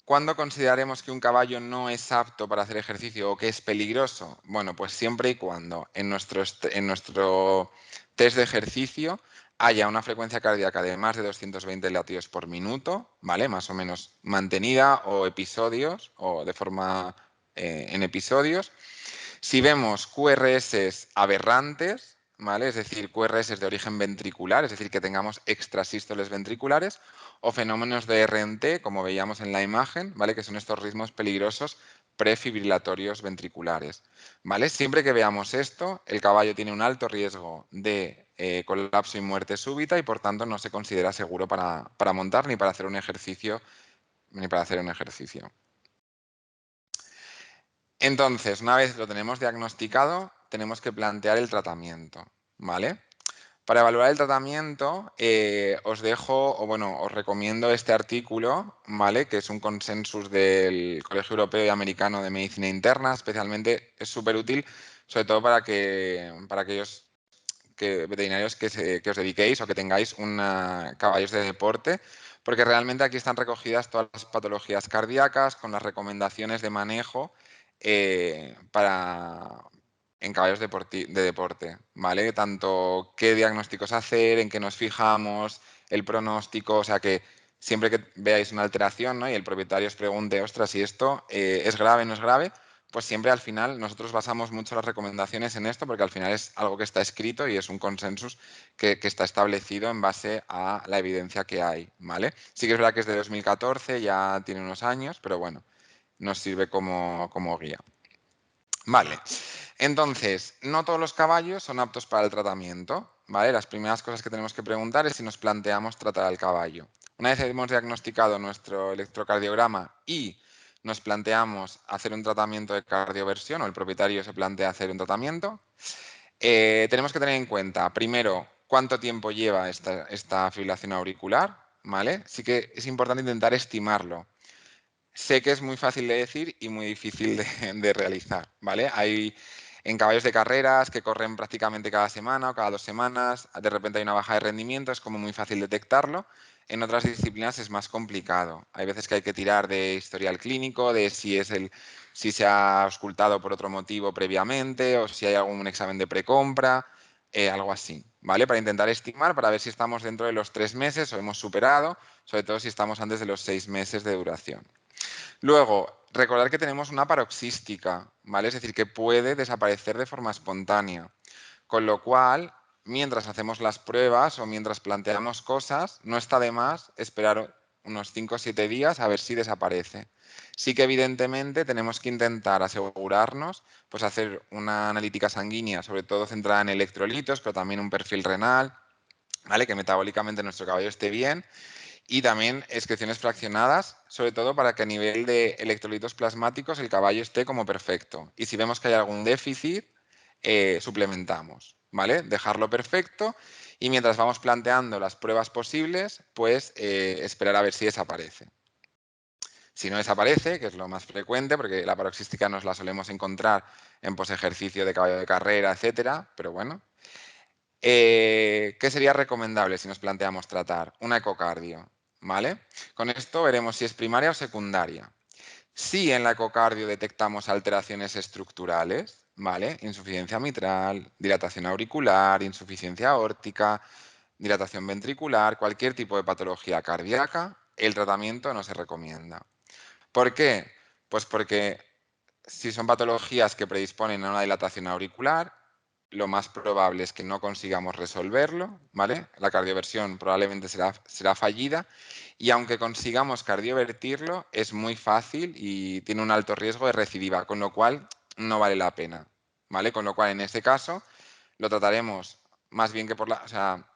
¿Cuándo consideraremos que un caballo no es apto para hacer ejercicio o que es peligroso? Bueno, pues siempre y cuando en nuestro test de ejercicio haya una frecuencia cardíaca de más de 220 latidos por minuto, ¿vale? Más o menos mantenida o episodios o de forma en episodios. Si vemos QRS aberrantes, ¿vale? Es decir, QRS de origen ventricular, es decir, que tengamos extrasístoles ventriculares, o fenómenos de RNT, como veíamos en la imagen, ¿vale? Que son estos ritmos peligrosos prefibrilatorios ventriculares, ¿vale? Siempre que veamos esto, el caballo tiene un alto riesgo de colapso y muerte súbita y por tanto no se considera seguro para montar ni para hacer un ejercicio. Entonces, una vez lo tenemos diagnosticado, tenemos que plantear el tratamiento, ¿vale? Para evaluar el tratamiento, os dejo, o bueno, os recomiendo este artículo, ¿vale? Que es un consensus del Colegio Europeo y Americano de Medicina Interna, especialmente es súper útil, sobre todo para aquellos veterinarios que os dediquéis o que tengáis caballos de deporte, porque realmente aquí están recogidas todas las patologías cardíacas con las recomendaciones de manejo en caballos de deporte, ¿vale? Tanto qué diagnósticos hacer, en qué nos fijamos, el pronóstico, o sea que siempre que veáis una alteración, ¿no? Y el propietario os pregunte, ostras, si esto es grave o no es grave, pues siempre al final nosotros basamos mucho las recomendaciones en esto porque al final es algo que está escrito y es un consensus que está establecido en base a la evidencia que hay, ¿vale? Sí que es verdad que es de 2014, ya tiene unos años, pero bueno, nos sirve como guía. Vale, entonces, no todos los caballos son aptos para el tratamiento, ¿vale? Las primeras cosas que tenemos que preguntar es si nos planteamos tratar al caballo. Una vez hemos diagnosticado nuestro electrocardiograma y nos planteamos hacer un tratamiento de cardioversión o el propietario se plantea hacer un tratamiento, tenemos que tener en cuenta, primero, cuánto tiempo lleva esta fibrilación auricular, ¿vale? Sí que es importante intentar estimarlo. Sé que es muy fácil de decir y muy difícil de realizar, ¿vale? Hay en caballos de carreras que corren prácticamente cada semana o cada 2 semanas, de repente hay una baja de rendimiento, es como muy fácil detectarlo. En otras disciplinas es más complicado. Hay veces que hay que tirar de historial clínico, de si se ha auscultado por otro motivo previamente o si hay algún examen de precompra, algo así, ¿vale? Para intentar estimar, para ver si estamos dentro de los 3 meses o hemos superado, sobre todo si estamos antes de los 6 meses de duración. Luego, recordar que tenemos una paroxística, ¿vale? Es decir, que puede desaparecer de forma espontánea. Con lo cual, mientras hacemos las pruebas o mientras planteamos cosas, no está de más esperar unos 5 o 7 días a ver si desaparece. Sí que evidentemente tenemos que intentar asegurarnos, pues hacer una analítica sanguínea, sobre todo centrada en electrolitos, pero también un perfil renal, ¿vale? Que metabólicamente nuestro caballo esté bien y también excreciones fraccionadas, sobre todo para que a nivel de electrolitos plasmáticos el caballo esté como perfecto. Y si vemos que hay algún déficit, suplementamos, ¿vale? Dejarlo perfecto y mientras vamos planteando las pruebas posibles, pues esperar a ver si desaparece. Si no desaparece, que es lo más frecuente, porque la paroxística nos la solemos encontrar en posejercicio de caballo de carrera, etcétera, pero bueno, ¿qué sería recomendable si nos planteamos tratar? Un ecocardio, ¿vale? Con esto veremos si es primaria o secundaria. Si en la ecocardio detectamos alteraciones estructurales, ¿vale? Insuficiencia mitral, dilatación auricular, insuficiencia aórtica, dilatación ventricular, cualquier tipo de patología cardíaca, el tratamiento no se recomienda. ¿Por qué? Pues porque si son patologías que predisponen a una dilatación auricular, lo más probable es que no consigamos resolverlo, ¿vale? La cardioversión probablemente será fallida y aunque consigamos cardiovertirlo, es muy fácil y tiene un alto riesgo de recidiva, con lo cual no vale la pena, ¿vale? Con lo cual, en este caso, lo trataremos más bien que por la... O sea,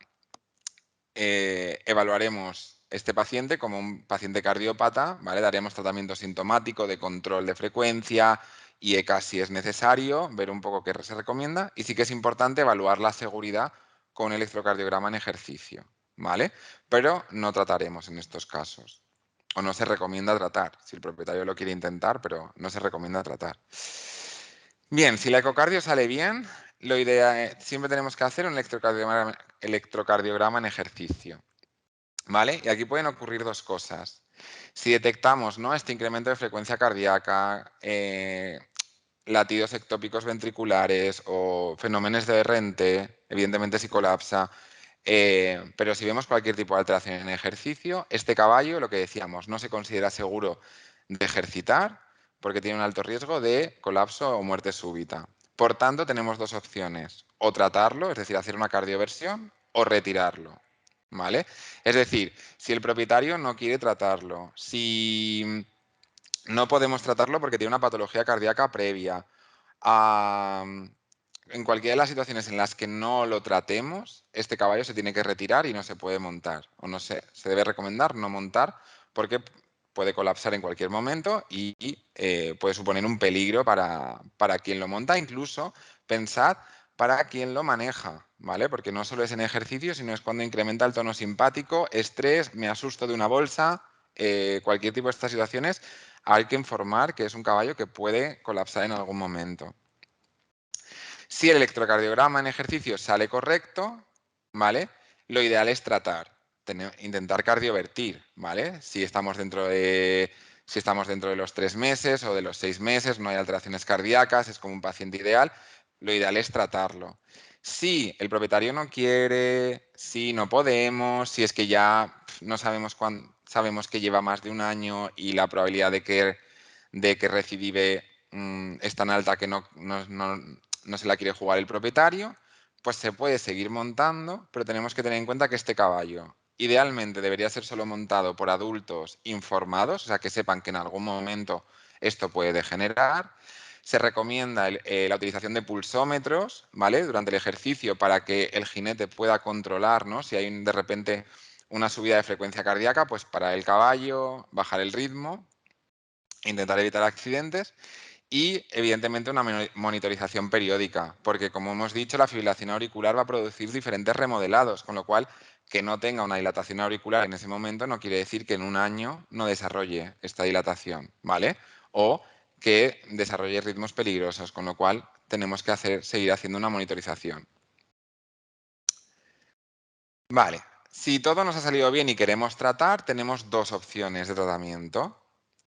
evaluaremos este paciente como un paciente cardiópata, ¿vale? Daremos tratamiento sintomático de control de frecuencia y ECA si es necesario, ver un poco qué se recomienda y sí que es importante evaluar la seguridad con electrocardiograma en ejercicio, ¿vale? Pero no trataremos en estos casos o no se recomienda tratar, si el propietario lo quiere intentar, pero no se recomienda tratar. Bien, si la ecocardio sale bien, lo ideal, siempre tenemos que hacer un electrocardiograma en ejercicio, ¿vale? Y aquí pueden ocurrir dos cosas. Si detectamos, ¿no?, este incremento de frecuencia cardíaca, latidos ectópicos ventriculares o fenómenos de RNT, evidentemente si colapsa, pero si vemos cualquier tipo de alteración en ejercicio, este caballo, lo que decíamos, no se considera seguro de ejercitar porque tiene un alto riesgo de colapso o muerte súbita. Por tanto, tenemos dos opciones, o tratarlo, es decir, hacer una cardioversión, o retirarlo, ¿vale? Es decir, si el propietario no quiere tratarlo, si no podemos tratarlo porque tiene una patología cardíaca previa, en cualquiera de las situaciones en las que no lo tratemos, este caballo se tiene que retirar y no se puede montar. O no se debe recomendar no montar porque puede colapsar en cualquier momento y puede suponer un peligro para quien lo monta, incluso pensad para quien lo maneja, ¿vale? Porque no solo es en ejercicio, sino es cuando incrementa el tono simpático, estrés, me asusto de una bolsa, cualquier tipo de estas situaciones, hay que informar que es un caballo que puede colapsar en algún momento. Si el electrocardiograma en ejercicio sale correcto, ¿vale? Lo ideal es tratar, intentar cardiovertir, ¿vale? Si estamos dentro de los 3 meses o de los 6 meses, no hay alteraciones cardíacas, es como un paciente ideal, lo ideal es tratarlo. Si el propietario no quiere, si no podemos, si es que ya no sabemos cuándo, sabemos que lleva más de un año y la probabilidad de que recidive es tan alta que no se la quiere jugar el propietario, pues se puede seguir montando, pero tenemos que tener en cuenta que este caballo idealmente debería ser solo montado por adultos informados, o sea, que sepan que en algún momento esto puede degenerar. Se recomienda la utilización de pulsómetros, ¿vale?, durante el ejercicio para que el jinete pueda controlar, ¿no?, si hay de repente una subida de frecuencia cardíaca, pues para el caballo bajar el ritmo, intentar evitar accidentes y, evidentemente, una monitorización periódica, porque, como hemos dicho, la fibrilación auricular va a producir diferentes remodelados, con lo cual, que no tenga una dilatación auricular en ese momento no quiere decir que en un año no desarrolle esta dilatación, ¿vale? O que desarrolle ritmos peligrosos, con lo cual tenemos que seguir haciendo una monitorización. Vale, si todo nos ha salido bien y queremos tratar, tenemos dos opciones de tratamiento.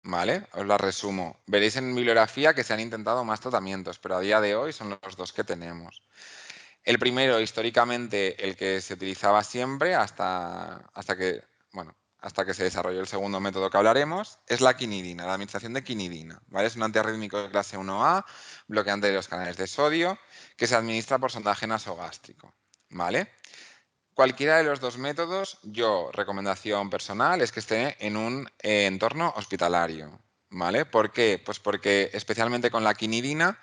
¿Vale? Os las resumo. Veréis en bibliografía que se han intentado más tratamientos, pero a día de hoy son los dos que tenemos. El primero, históricamente, el que se utilizaba siempre hasta que se desarrolló el segundo método que hablaremos, es la quinidina, la administración de quinidina, ¿vale? Es un antiarrítmico de clase 1A, bloqueante de los canales de sodio, que se administra por sondaje nasogástrico, ¿vale? Cualquiera de los dos métodos, recomendación personal, es que esté en un entorno hospitalario, ¿vale? ¿Por qué? Pues porque especialmente con la quinidina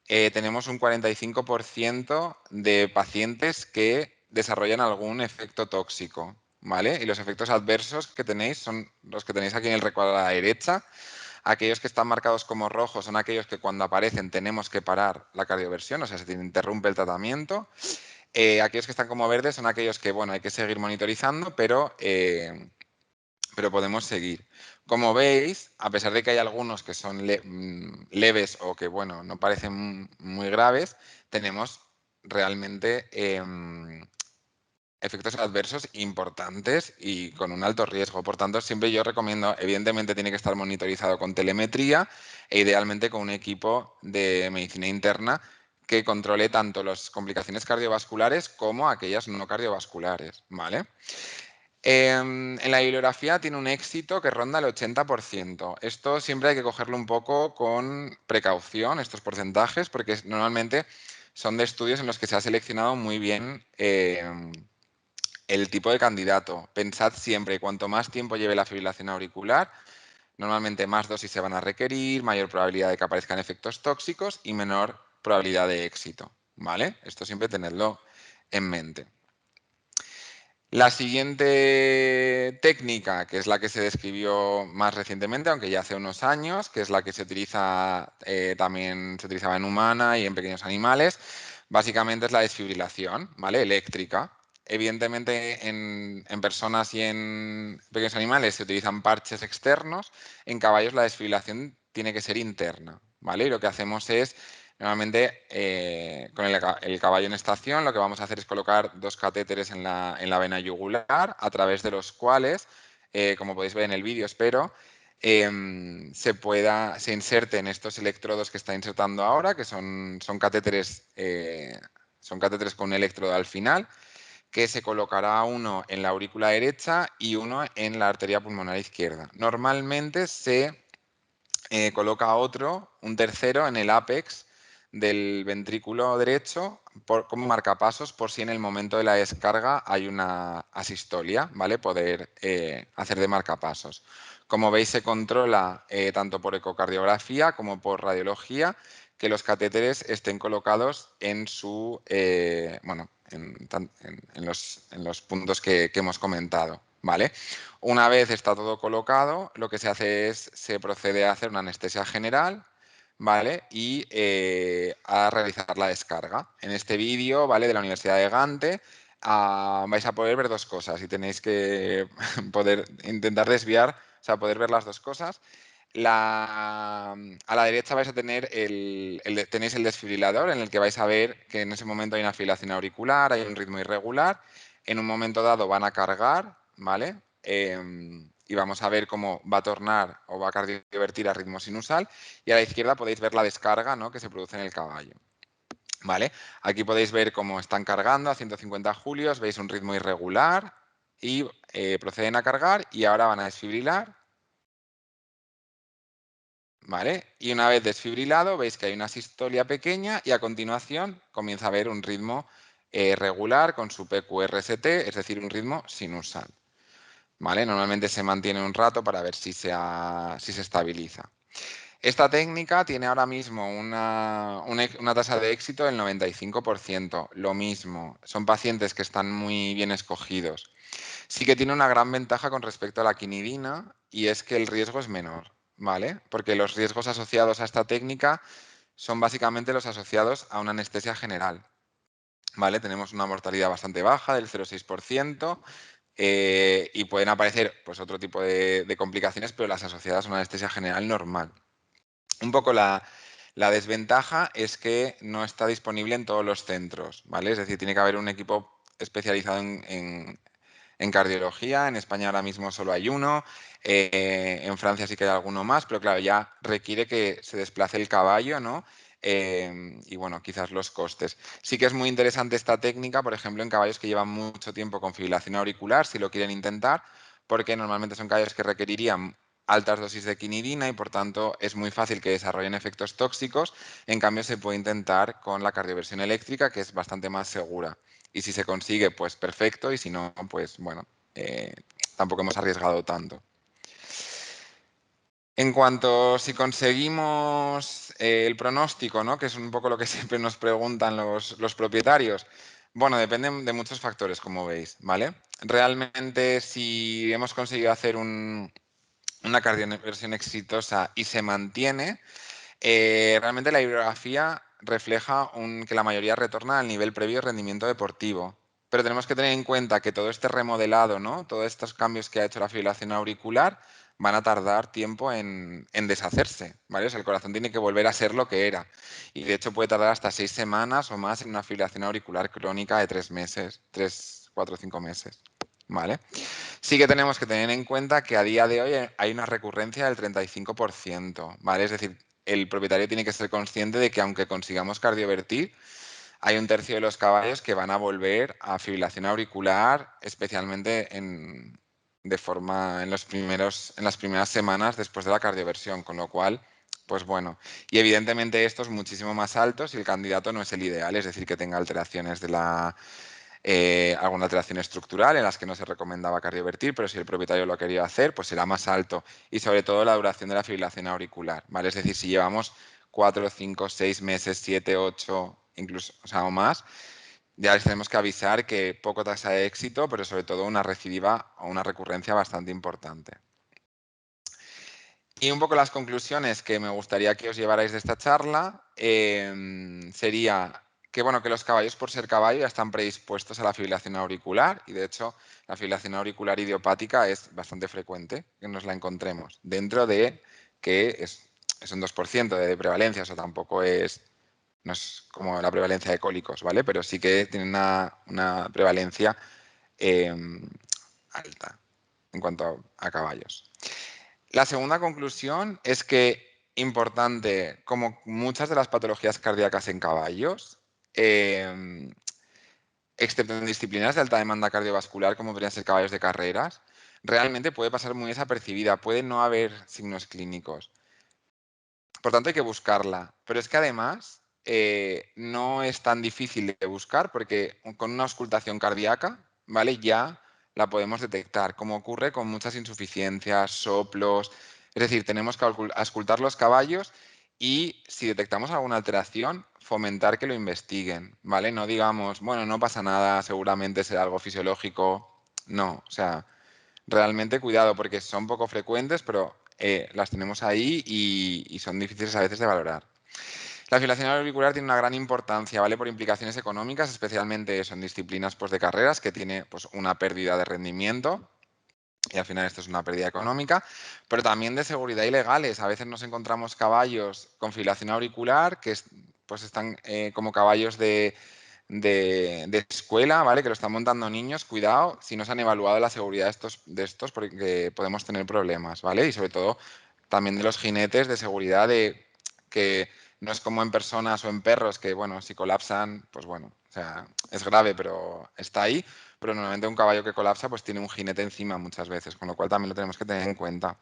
tenemos un 45% de pacientes que desarrollan algún efecto tóxico, ¿vale? Y los efectos adversos que tenéis son los que tenéis aquí en el recuadro a la derecha. Aquellos que están marcados como rojos son aquellos que cuando aparecen tenemos que parar la cardioversión, o sea, se interrumpe el tratamiento. Aquellos que están como verdes son aquellos que, bueno, hay que seguir monitorizando, pero podemos seguir. Como veis, a pesar de que hay algunos que son leves o que, bueno, no parecen muy graves, tenemos realmente efectos adversos importantes y con un alto riesgo. Por tanto, siempre yo recomiendo, evidentemente tiene que estar monitorizado con telemetría e idealmente con un equipo de medicina interna que controle tanto las complicaciones cardiovasculares como aquellas no cardiovasculares, ¿vale? En la bibliografía tiene un éxito que ronda el 80%. Esto siempre hay que cogerlo un poco con precaución, estos porcentajes, porque normalmente son de estudios en los que se ha seleccionado muy bien el tipo de candidato. Pensad siempre, cuanto más tiempo lleve la fibrilación auricular, normalmente más dosis se van a requerir, mayor probabilidad de que aparezcan efectos tóxicos y menor probabilidad de éxito, ¿vale? Esto siempre tenedlo en mente. La siguiente técnica, que es la que se describió más recientemente, aunque ya hace unos años, que es la que se utiliza también se utilizaba en humana y en pequeños animales, básicamente es la desfibrilación, ¿vale? Eléctrica. Evidentemente en personas y en pequeños animales se utilizan parches externos, en caballos la desfibrilación tiene que ser interna, ¿vale? Y lo que hacemos es normalmente, con el caballo en estación, lo que vamos a hacer es colocar 2 catéteres en la vena yugular, a través de los cuales, como podéis ver en el vídeo, espero, se inserten estos electrodos que está insertando ahora, que son catéteres con un electrodo al final, que se colocará uno en la aurícula derecha y uno en la arteria pulmonar izquierda. Normalmente se coloca un tercero, en el ápex del ventrículo derecho como marcapasos, por si en el momento de la descarga hay una asistolia, ¿vale? Poder hacer de marcapasos. Como veis, se controla tanto por ecocardiografía como por radiología que los catéteres estén colocados en su, bueno, en los puntos que hemos comentado, ¿vale? Una vez está todo colocado, lo que se hace es, se procede a hacer una anestesia general, ¿vale? Y a realizar la descarga. En este vídeo, ¿vale? De la Universidad de Gante, vais a poder ver 2 cosas y tenéis que poder intentar desviar, o sea, poder ver las 2 cosas. A la derecha vais a tener tenéis el desfibrilador, en el que vais a ver que en ese momento hay una fibrilación auricular, hay un ritmo irregular. En un momento dado van a cargar, ¿vale? Y vamos a ver cómo va a tornar o va a cardiovertir a ritmo sinusal. Y a la izquierda podéis ver la descarga, ¿no?, que se produce en el caballo. ¿Vale? Aquí podéis ver cómo están cargando a 150 julios, veis un ritmo irregular y proceden a cargar y ahora van a desfibrilar. ¿Vale? Y una vez desfibrilado, veis que hay una sistolia pequeña y a continuación comienza a haber un ritmo regular con su PQRST, es decir, un ritmo sinusal. ¿Vale? Normalmente se mantiene un rato para ver si se estabiliza. Esta técnica tiene ahora mismo una tasa de éxito del 95%. Lo mismo, son pacientes que están muy bien escogidos. Sí que tiene una gran ventaja con respecto a la quinidina, y es que el riesgo es menor, ¿vale? Porque los riesgos asociados a esta técnica son básicamente los asociados a una anestesia general, ¿vale? Tenemos una mortalidad bastante baja, del 0,6%, y pueden aparecer pues, otro tipo de complicaciones, pero las asociadas a una anestesia general normal. Un poco la desventaja es que no está disponible en todos los centros, ¿vale? Es decir, tiene que haber un equipo especializado en cardiología. En España ahora mismo solo hay uno, en Francia sí que hay alguno más, pero claro, ya requiere que se desplace el caballo, ¿no? Y bueno, quizás los costes. Sí que es muy interesante esta técnica, por ejemplo, en caballos que llevan mucho tiempo con fibrilación auricular, si lo quieren intentar, porque normalmente son caballos que requerirían altas dosis de quinidina y por tanto es muy fácil que desarrollen efectos tóxicos. En cambio, se puede intentar con la cardioversión eléctrica, que es bastante más segura. Y si se consigue, pues perfecto, y si no, pues bueno, tampoco hemos arriesgado tanto. En cuanto si conseguimos el pronóstico, ¿no?, que es un poco lo que siempre nos preguntan los propietarios, bueno, depende de muchos factores, como veis, ¿vale? Realmente, si hemos conseguido hacer una cardioversión exitosa y se mantiene, realmente la bibliografía refleja que la mayoría retorna al nivel previo de rendimiento deportivo. Pero tenemos que tener en cuenta que todo este remodelado, ¿no?, todos estos cambios que ha hecho la fibrilación auricular, van a tardar tiempo en deshacerse, ¿vale? O sea, el corazón tiene que volver a ser lo que era. Y de hecho puede tardar hasta 6 semanas o más en una fibrilación auricular crónica de 3 meses, 3, 4, 5 meses, ¿vale? Sí que tenemos que tener en cuenta que a día de hoy hay una recurrencia del 35%, ¿vale? Es decir, el propietario tiene que ser consciente de que aunque consigamos cardiovertir, hay un tercio de los caballos que van a volver a fibrilación auricular, especialmente en las primeras semanas después de la cardioversión, con lo cual Pues bueno, y evidentemente esto es muchísimo más alto si el candidato no es el ideal, es decir, que tenga alteraciones de alguna alteración estructural en las que no se recomendaba cardiovertir, pero si el propietario lo ha querido hacer, pues será más alto. Y sobre todo la duración de la fibrilación auricular, ¿vale? Es decir, si llevamos 4, 5, 6 meses, 7, 8, incluso, o sea, o más, ya les tenemos que avisar que poco tasa de éxito, pero sobre todo una recidiva o una recurrencia bastante importante. Y un poco las conclusiones que me gustaría que os llevarais de esta charla sería que, bueno, que los caballos, por ser caballo, ya están predispuestos a la fibrilación auricular y, de hecho, la fibrilación auricular idiopática es bastante frecuente que nos la encontremos dentro de que es un 2% de prevalencia, eso tampoco no es como la prevalencia de cólicos, ¿vale? Pero sí que tiene una prevalencia alta en cuanto a caballos. La segunda conclusión es que, importante, como muchas de las patologías cardíacas en caballos, excepto en disciplinas de alta demanda cardiovascular, como podrían ser caballos de carreras, realmente puede pasar muy desapercibida, puede no haber signos clínicos. Por tanto, hay que buscarla. Pero es que además no es tan difícil de buscar porque con una auscultación cardíaca, ¿vale? Ya la podemos detectar, como ocurre con muchas insuficiencias, soplos. Es decir, tenemos que auscultar los caballos y si detectamos alguna alteración, fomentar que lo investiguen, ¿vale? No digamos, bueno, no pasa nada, seguramente será algo fisiológico. No, o sea, realmente cuidado porque son poco frecuentes, pero las tenemos ahí y son difíciles a veces de valorar. La fibrilación auricular tiene una gran importancia, ¿vale? Por implicaciones económicas, especialmente eso, en disciplinas pues, de carreras que tiene pues, una pérdida de rendimiento. Y al final esto es una pérdida económica, pero también de seguridad y legales. A veces nos encontramos caballos con fibrilación auricular que pues están como caballos de escuela, ¿vale? Que lo están montando niños, cuidado, si no se han evaluado la seguridad de estos porque podemos tener problemas, ¿vale? Y sobre todo también de los jinetes de seguridad de que no es como en personas o en perros que, bueno, si colapsan, pues bueno, o sea, es grave, pero está ahí. Pero normalmente un caballo que colapsa pues tiene un jinete encima muchas veces, con lo cual también lo tenemos que tener en cuenta.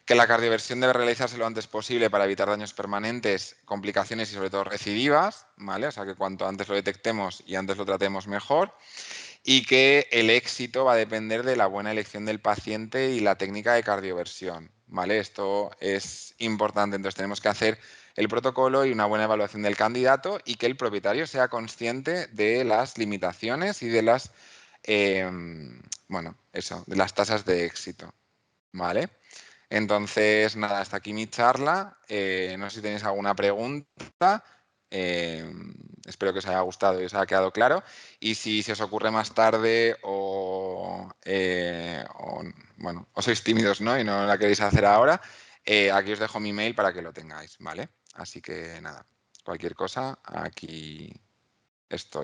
Que la cardioversión debe realizarse lo antes posible para evitar daños permanentes, complicaciones y sobre todo recidivas, ¿vale? O sea que cuanto antes lo detectemos y antes lo tratemos mejor. Y que el éxito va a depender de la buena elección del paciente y la técnica de cardioversión, ¿vale? Esto es importante, entonces tenemos que hacer el protocolo y una buena evaluación del candidato y que el propietario sea consciente de las limitaciones y de las, bueno, eso, de las tasas de éxito, ¿vale? Entonces, nada, hasta aquí mi charla. No sé si tenéis alguna pregunta. Eh, Espero que os haya gustado y os haya quedado claro. Y si se os ocurre más tarde bueno, o sois tímidos, ¿no? Y no la queréis hacer ahora, aquí os dejo mi mail para que lo tengáis, ¿vale? Así que nada, cualquier cosa, aquí estoy.